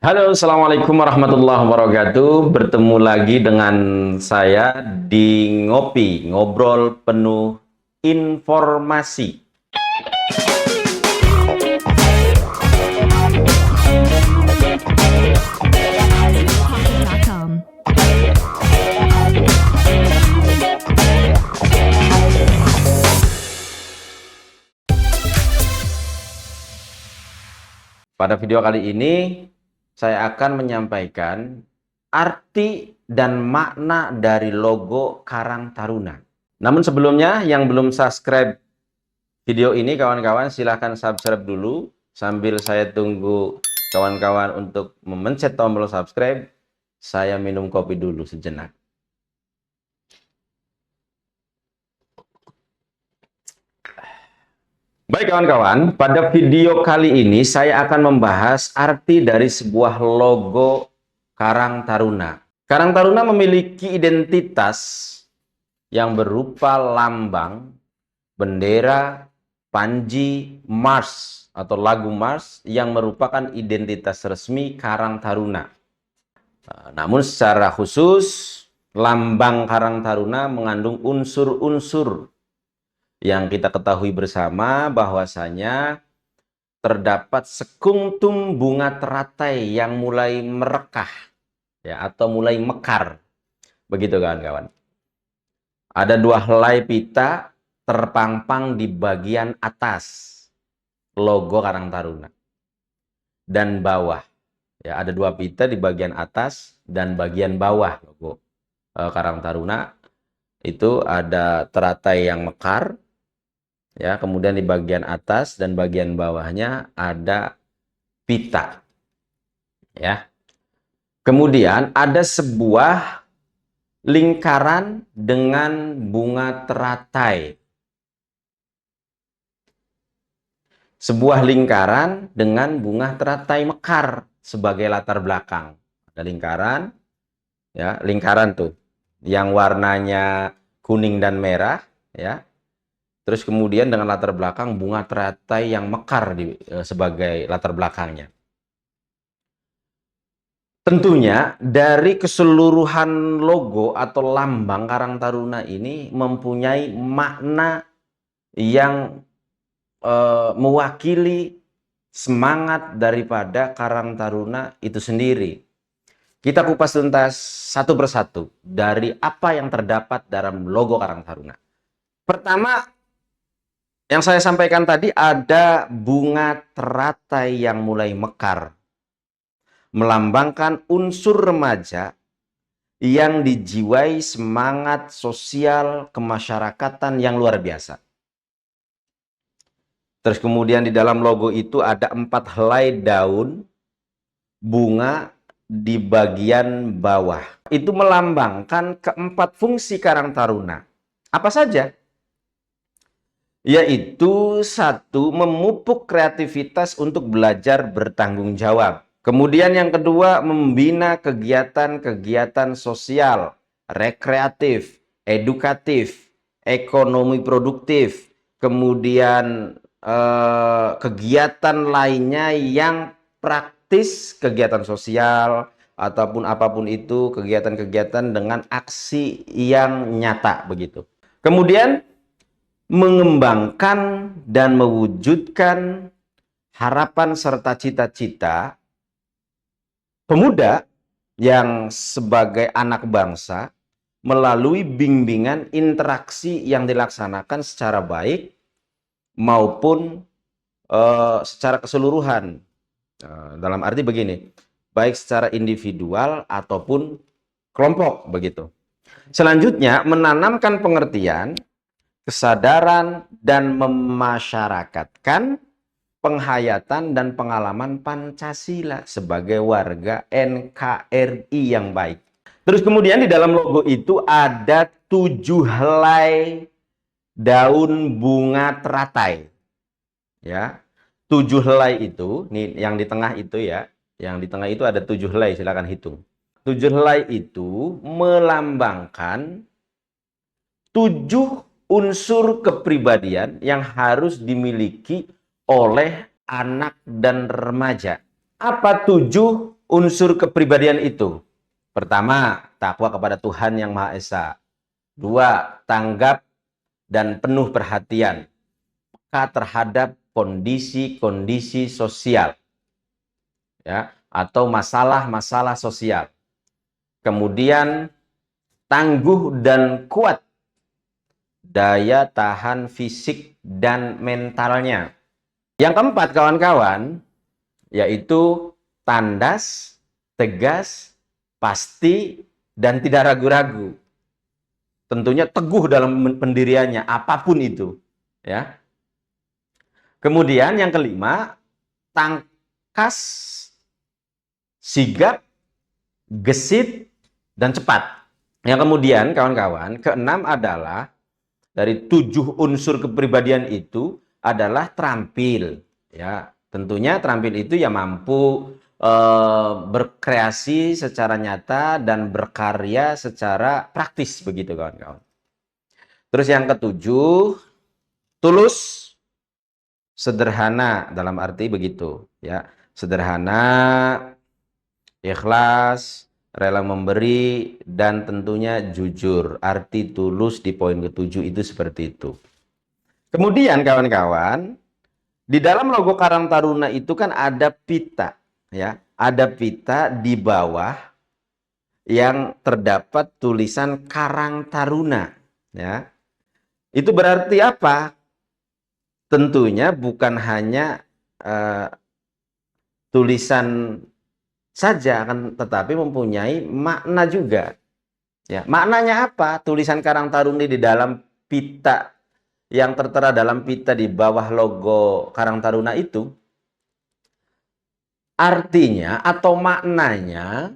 Halo, Assalamualaikum warahmatullahi wabarakatuh. Bertemu lagi dengan saya di Ngopi, ngobrol penuh informasi. Pocket.com. Pada video kali ini, saya akan menyampaikan arti dan makna dari logo Karang Taruna. Namun sebelumnya, yang belum subscribe video ini, kawan-kawan silahkan subscribe dulu. Sambil saya tunggu kawan-kawan untuk memencet tombol subscribe, saya minum kopi dulu sejenak. Baik kawan-kawan, pada video kali ini saya akan membahas arti dari sebuah logo Karang Taruna. Karang Taruna memiliki identitas yang berupa lambang, bendera, panji, Mars atau lagu Mars yang merupakan identitas resmi Karang Taruna. Namun secara khusus, lambang Karang Taruna mengandung unsur-unsur yang kita ketahui bersama bahwasanya terdapat sekuntum bunga teratai yang mulai merekah ya atau mulai mekar. Begitu kawan-kawan. Ada dua helai pita terpampang di bagian atas logo Karang Taruna dan bawah. Ya, ada dua pita di bagian atas dan bagian bawah logo Karang Taruna. Itu ada teratai yang mekar. Ya, kemudian di bagian atas dan bagian bawahnya ada pita. Ya. Kemudian ada sebuah lingkaran dengan bunga teratai. Sebuah lingkaran dengan bunga teratai mekar sebagai latar belakang. Ada lingkaran, ya, lingkaran tuh yang warnanya kuning dan merah, ya. Terus kemudian dengan latar belakang bunga teratai yang mekar sebagai latar belakangnya. Tentunya dari keseluruhan logo atau lambang Karang Taruna ini mempunyai makna yang mewakili semangat daripada Karang Taruna itu sendiri. Kita kupas tuntas satu persatu dari apa yang terdapat dalam logo Karang Taruna. Pertama, yang saya sampaikan tadi ada bunga teratai yang mulai mekar, melambangkan unsur remaja yang dijiwai semangat sosial kemasyarakatan yang luar biasa. Terus kemudian di dalam logo itu ada 4 helai daun bunga di bagian bawah. Itu melambangkan keempat fungsi Karang Taruna. Apa saja? Yaitu satu, memupuk kreativitas untuk belajar bertanggung jawab. Kemudian yang kedua, membina kegiatan-kegiatan sosial, rekreatif, edukatif, ekonomi produktif, kemudian kegiatan lainnya yang praktis, kegiatan sosial, ataupun apapun itu, kegiatan-kegiatan dengan aksi yang nyata begitu. Kemudian mengembangkan dan mewujudkan harapan serta cita-cita pemuda yang sebagai anak bangsa melalui bimbingan interaksi yang dilaksanakan secara baik maupun secara keseluruhan. Dalam arti begini, baik secara individual ataupun kelompok begitu. Selanjutnya, menanamkan pengertian, kesadaran, dan memasyarakatkan penghayatan dan pengalaman Pancasila sebagai warga NKRI yang baik. Terus kemudian di dalam logo itu ada 7 helai daun bunga teratai. Ya, 7 helai itu, nih yang di tengah itu ya, yang di tengah itu ada 7 helai, silakan hitung. 7 helai itu melambangkan 7 unsur kepribadian yang harus dimiliki oleh anak dan remaja. Apa 7 unsur kepribadian itu. Pertama, takwa kepada Tuhan Yang Maha Esa. Dua, tanggap dan penuh perhatian peka terhadap kondisi-kondisi sosial, ya, atau masalah-masalah sosial. Kemudian tangguh dan kuat daya tahan fisik dan mentalnya. Yang keempat, kawan-kawan, yaitu tandas, tegas, pasti, dan tidak ragu-ragu. Tentunya teguh dalam pendiriannya, apapun itu. Ya. Kemudian yang kelima, tangkas, sigap, gesit, dan cepat. Yang kemudian, kawan-kawan, keenam adalah dari 7 unsur kepribadian itu adalah terampil. Ya, tentunya terampil itu ya mampu berkreasi secara nyata dan berkarya secara praktis, begitu kawan-kawan. Terus yang ketujuh, tulus, sederhana, dalam arti begitu, ya, sederhana, ikhlas, rela memberi, dan tentunya jujur. Arti tulus di poin ketujuh itu seperti itu. Kemudian kawan-kawan, di dalam logo Karang Taruna itu kan ada pita, ya, ada pita di bawah yang terdapat tulisan Karang Taruna, ya. Itu berarti apa? Tentunya bukan hanya tulisan saja, akan tetapi mempunyai makna juga. Ya, maknanya apa? Tulisan Karang Taruna di dalam pita yang tertera dalam pita di bawah logo Karang Taruna itu, artinya atau maknanya,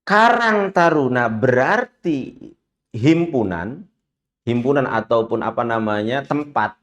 Karang Taruna berarti himpunan, ataupun apa namanya, tempat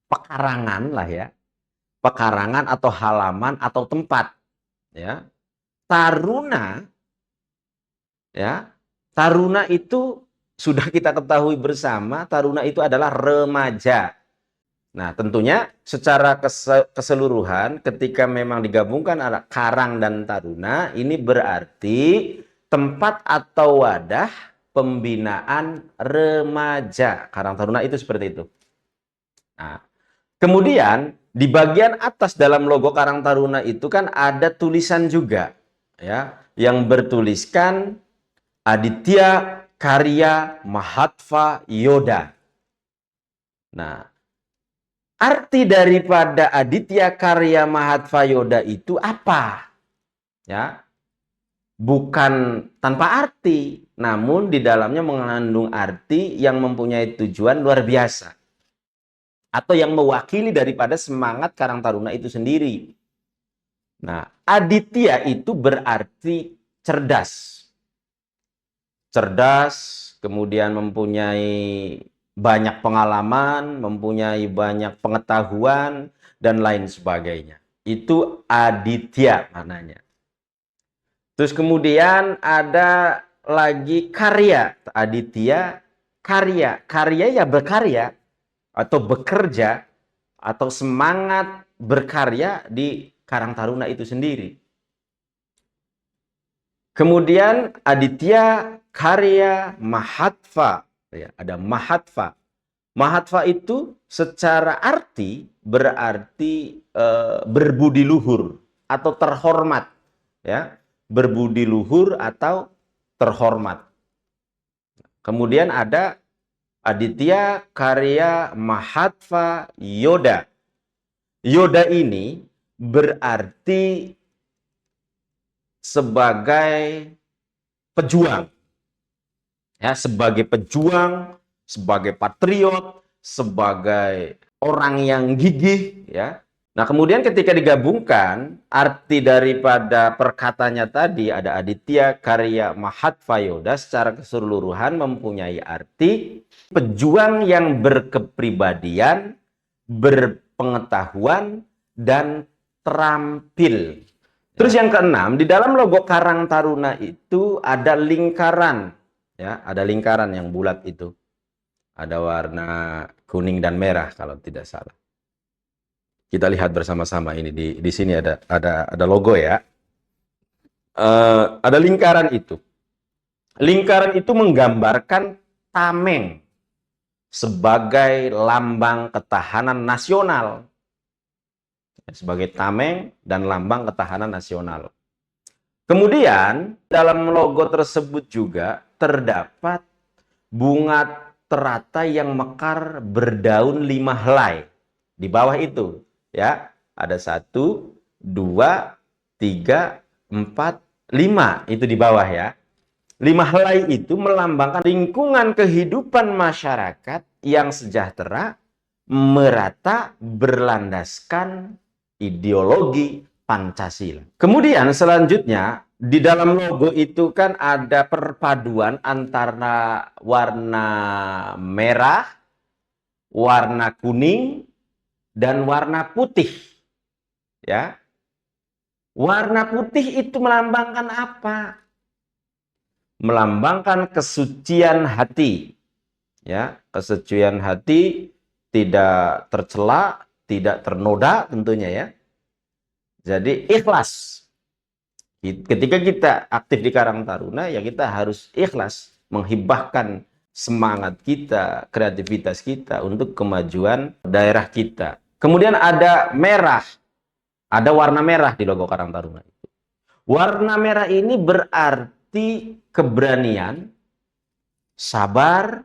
pekarangan lah ya, pekarangan atau halaman atau tempat, ya. Taruna, ya, taruna itu sudah kita ketahui bersama, taruna itu adalah remaja. Nah, tentunya secara keseluruhan ketika memang digabungkan ada karang dan taruna, ini berarti tempat atau wadah pembinaan remaja. Karang Taruna itu seperti itu. Nah, kemudian di bagian atas dalam logo Karang Taruna itu kan ada tulisan juga, ya, yang bertuliskan Aditya Karya Mahatva Yoda. Nah, arti daripada Aditya Karya Mahatva Yoda itu apa? Ya, bukan tanpa arti, namun di dalamnya mengandung arti yang mempunyai tujuan luar biasa, atau yang mewakili daripada semangat Karang Taruna itu sendiri. Nah, Aditya itu berarti cerdas. Cerdas, kemudian mempunyai banyak pengalaman, mempunyai banyak pengetahuan, dan lain sebagainya. Itu Aditya maknanya. Terus kemudian ada lagi karya. Aditya, karya. Karya ya berkarya, atau bekerja, atau semangat berkarya di Karang Taruna itu sendiri. Kemudian Aditya Karya Mahatva, ya, ada Mahatva. Mahatva itu secara arti berarti berbudi luhur atau terhormat, ya, berbudi luhur atau terhormat. Kemudian ada Aditya Karya Mahatva Yoda. Yoda ini berarti sebagai pejuang, ya, sebagai pejuang, sebagai patriot, sebagai orang yang gigih, ya. Nah, kemudian ketika digabungkan arti daripada perkataannya tadi, ada Aditya Karya Mahatva Yoda, secara keseluruhan mempunyai arti pejuang yang berkepribadian, berpengetahuan, dan terampil. Terus yang keenam, di dalam logo Karang Taruna itu ada lingkaran, ya, ada lingkaran yang bulat itu. Ada warna kuning dan merah kalau tidak salah. Kita lihat bersama-sama ini di sini ada logo, ya. ada lingkaran itu. Lingkaran itu menggambarkan tameng sebagai lambang ketahanan nasional. Sebagai tameng dan lambang ketahanan nasional. Kemudian dalam logo tersebut juga terdapat bunga teratai yang mekar berdaun 5 helai. Di bawah itu ya, ada 1, 2, 3, 4, 5 itu di bawah ya. 5 helai itu melambangkan lingkungan kehidupan masyarakat yang sejahtera, merata, berlandaskan ideologi Pancasila. Kemudian selanjutnya di dalam logo itu kan ada perpaduan antara warna merah, warna kuning, dan warna putih. Ya. Warna putih itu melambangkan apa? Melambangkan kesucian hati. Ya, kesucian hati tidak tercela, tidak ternoda tentunya ya. Jadi ikhlas. Ketika kita aktif di Karang Taruna, ya kita harus ikhlas menghibahkan semangat kita, kreativitas kita untuk kemajuan daerah kita. Kemudian ada merah, ada warna merah di logo Karang Taruna. Warna merah ini berarti keberanian, sabar,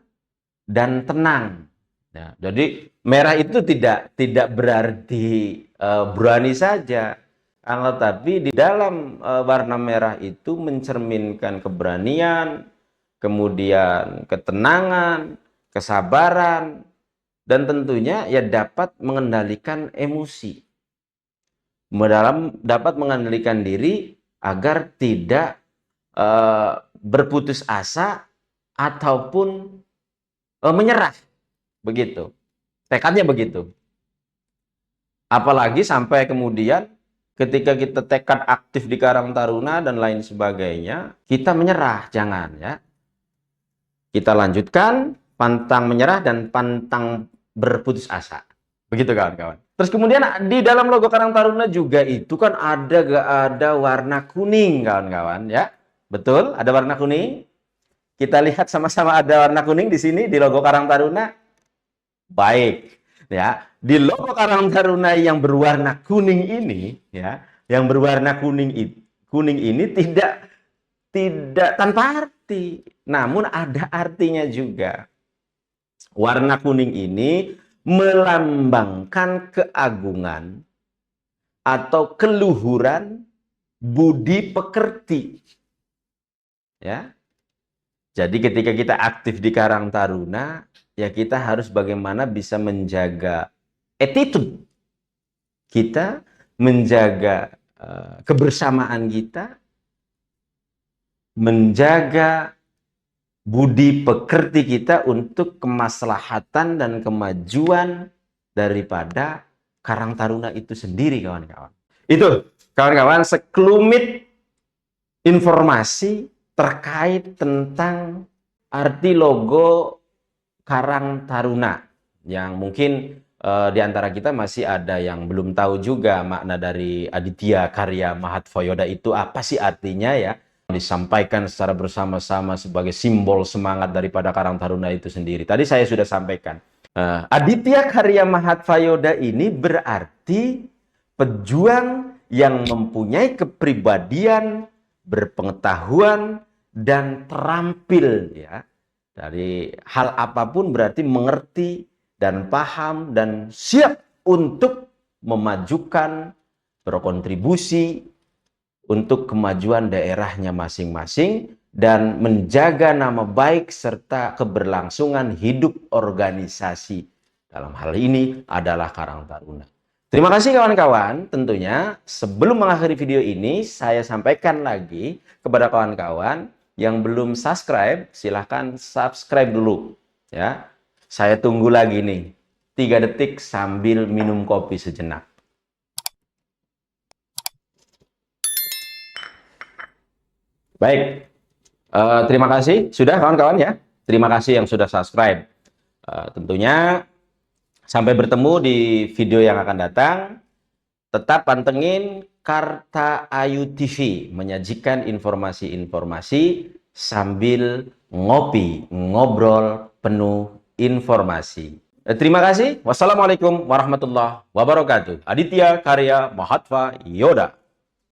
dan tenang. Nah, jadi merah itu tidak berarti berani saja. Tetapi di dalam warna merah itu mencerminkan keberanian, kemudian ketenangan, kesabaran, dan tentunya ya dapat mengendalikan emosi. Dapat mengendalikan diri agar tidak berputus asa ataupun menyerah. Begitu. Tekadnya begitu. Apalagi sampai kemudian ketika kita tekad aktif di Karang Taruna dan lain sebagainya, kita menyerah, jangan ya. Kita lanjutkan pantang menyerah dan pantang berputus asa. Begitu kawan-kawan. Terus kemudian di dalam logo Karang Taruna juga itu kan ada warna kuning kawan-kawan ya. Betul, ada warna kuning. Kita lihat sama-sama ada warna kuning di sini di logo Karang Taruna. Baik. Ya, di logo Karang Taruna yang berwarna kuning ini ya, yang berwarna kuning ini tidak tanpa arti, namun ada artinya juga. Warna kuning ini melambangkan keagungan atau keluhuran budi pekerti. Ya. Jadi ketika kita aktif di Karang Taruna, ya kita harus bagaimana bisa menjaga attitude kita, menjaga kebersamaan kita, menjaga budi pekerti kita untuk kemaslahatan dan kemajuan daripada Karang Taruna itu sendiri, kawan-kawan. Itu, kawan-kawan, sekelumit informasi terkait tentang arti logo Karang Taruna yang mungkin di antara kita masih ada yang belum tahu juga makna dari Aditya Karya Mahatvayoda itu apa sih artinya ya, disampaikan secara bersama-sama sebagai simbol semangat daripada Karang Taruna itu sendiri. Tadi saya sudah sampaikan. Aditya Karya Mahatvayoda ini berarti pejuang yang mempunyai kepribadian, berpengetahuan, dan terampil ya. Dari hal apapun berarti mengerti dan paham dan siap untuk memajukan, berkontribusi untuk kemajuan daerahnya masing-masing dan menjaga nama baik serta keberlangsungan hidup organisasi. Dalam hal ini adalah Karang Taruna. Terima kasih kawan-kawan. Tentunya sebelum mengakhiri video ini, saya sampaikan lagi kepada kawan-kawan yang belum subscribe, silahkan subscribe dulu. Ya, saya tunggu lagi nih, 3 detik sambil minum kopi sejenak. Baik, terima kasih sudah kawan-kawan ya. Terima kasih yang sudah subscribe. Tentunya sampai bertemu di video yang akan datang. Tetap pantengin Karta Ayu TV menyajikan informasi-informasi sambil ngopi, ngobrol penuh informasi. Terima kasih. Wassalamualaikum warahmatullahi wabarakatuh. Aditya Karya Mahatva Yoda.